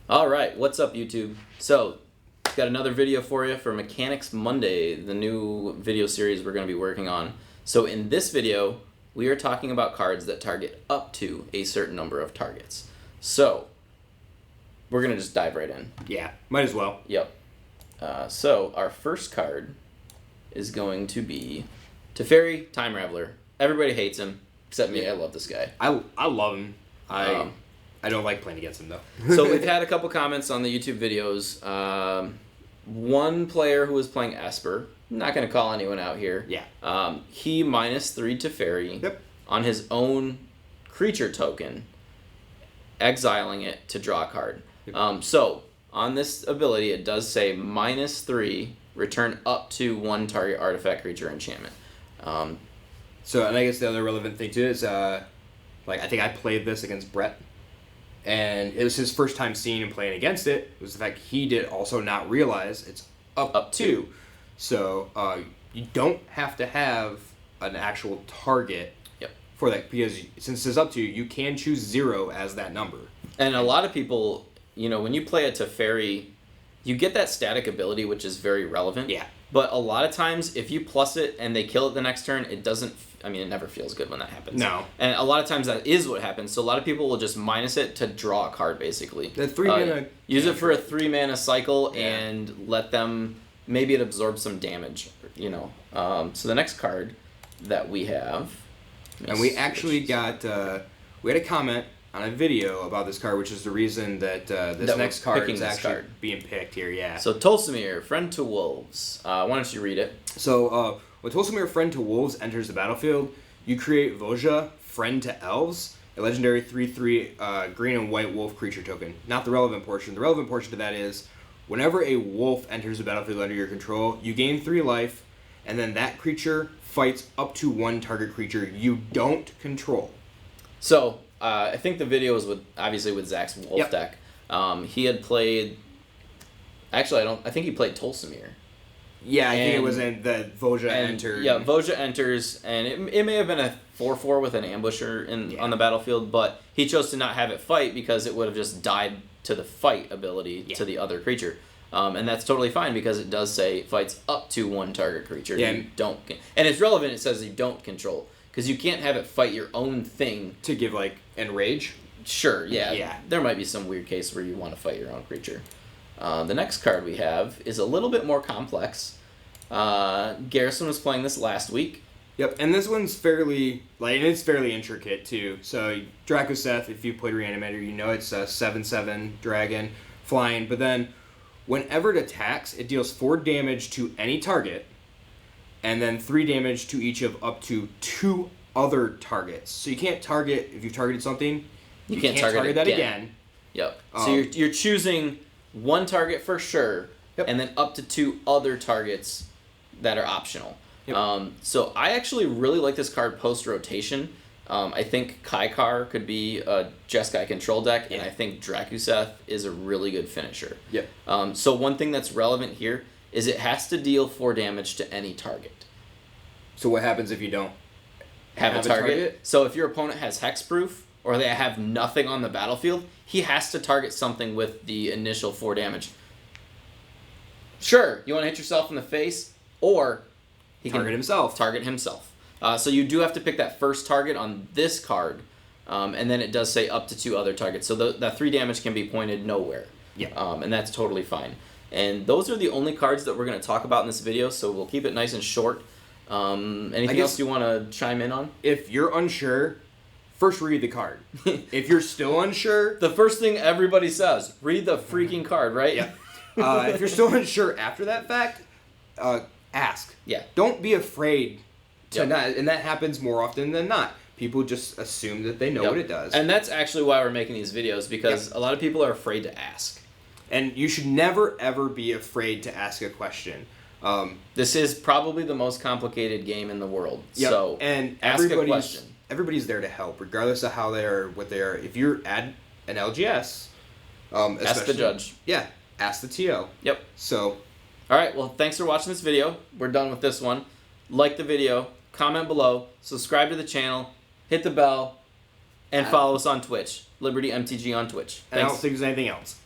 All right, what's up, YouTube? So, got another video for you for Mechanics Monday, the new video series we're going to be working on. So in this video, we are talking about cards that target up to a certain number of targets. So, we're going to just dive right in. Yeah, might as well. Yep. So, our first card is going to be Ferry, Time Raveler. Everybody hates him, except me. I love this guy. I love him. I don't like playing against him, though. So we've had a couple comments on the YouTube videos. One player who was playing Esper, not going to call anyone out here. Yeah. He -3 to Ferry on his own creature token, exiling it to draw a card. So on this ability, it does say -3, return up to 1 target artifact, creature, enchantment. So, and I guess the other relevant thing too is, I think I played this against Brett. And it was his first time seeing him playing against it. It was the fact he did also not realize it's up to. So you don't have to have an actual target for that, because since it's up to, you can choose 0 as that number. And a lot of people, when you play a Teferi, you get that static ability, which is very relevant. Yeah. But a lot of times, if you plus it and they kill it the next turn, it doesn't... it never feels good when that happens. No. And a lot of times that is what happens. So a lot of people will just minus it to draw a card, basically. The 3 mana... Use it for a 3 mana cycle and let them... Maybe it absorbs some damage, So the next card that we have... And we actually got... we had a comment on a video about this card, which is the reason that this next card is actually being picked here, yeah. So Tolsimir, Friend to Wolves. Why don't you read it? So, when Tolsimir, Friend to Wolves enters the battlefield, you create Voja, Friend to Elves, a legendary 3/3 green and white wolf creature token. Not the relevant portion. The relevant portion to that is, whenever a wolf enters the battlefield under your control, you gain 3 life, and then that creature fights up to 1 target creature you don't control. So, I think the video was obviously with Zach's wolf deck. He had played... Actually, I think he played Tolsimir. Yeah, I think it was in the Voja entered. Yeah, Voja enters, and it may have been a 4/4 with an ambusher on the battlefield, but he chose to not have it fight because it would have just died to the fight ability to the other creature. And that's totally fine because it does say it fights up to 1 target creature you don't... And it's relevant, it says you don't control. Because you can't have it fight your own thing. To give, enrage? Sure, yeah. There might be some weird case where you want to fight your own creature. The next card we have is a little bit more complex. Garrison was playing this last week. Yep, and this one's fairly, it's fairly intricate, too. So, Drago Seth, if you played Reanimator, you know it's a 7/7 dragon, flying. But then, whenever it attacks, it deals 4 damage to any target, and then 3 damage to each of up to 2 other targets. So you can't target, if you've targeted something, you can't target that again. Yep. So you're choosing 1 target for sure, and then up to 2 other targets that are optional. Yep. So I actually really like this card post-rotation. I think Kaikar could be a Jeskai control deck, and I think Drago Seth is a really good finisher. Yep. So one thing that's relevant here is it has to deal 4 damage to any target. So what happens if you don't have a target? So if your opponent has hexproof, or they have nothing on the battlefield, he has to target something with the initial 4 damage. Sure, you want to hit yourself in the face, or he can target himself. So you do have to pick that first target on this card, and then it does say up to 2 other targets. So that 3 damage can be pointed nowhere. Yeah. And that's totally fine. And those are the only cards that we're going to talk about in this video, so we'll keep it nice and short. Anything else you want to chime in on? If you're unsure, first read the card. If you're still unsure... The first thing everybody says, read the freaking card, right? Yeah. If you're still unsure after that fact, ask. Yeah. Don't be afraid to not... And that happens more often than not. People just assume that they know what it does. And that's actually why we're making these videos, because a lot of people are afraid to ask. And you should never, ever be afraid to ask a question. This is probably the most complicated game in the world. Yep. So and ask a question. Everybody's there to help, regardless of how they are, what they are. If you're at an LGS, ask the judge. Yeah, ask the TO. Yep. So, all right. Well, thanks for watching this video. We're done with this one. Like the video, comment below, subscribe to the channel, hit the bell, and follow us on Twitch. Liberty MTG on Twitch. Thanks. I don't think there's anything else.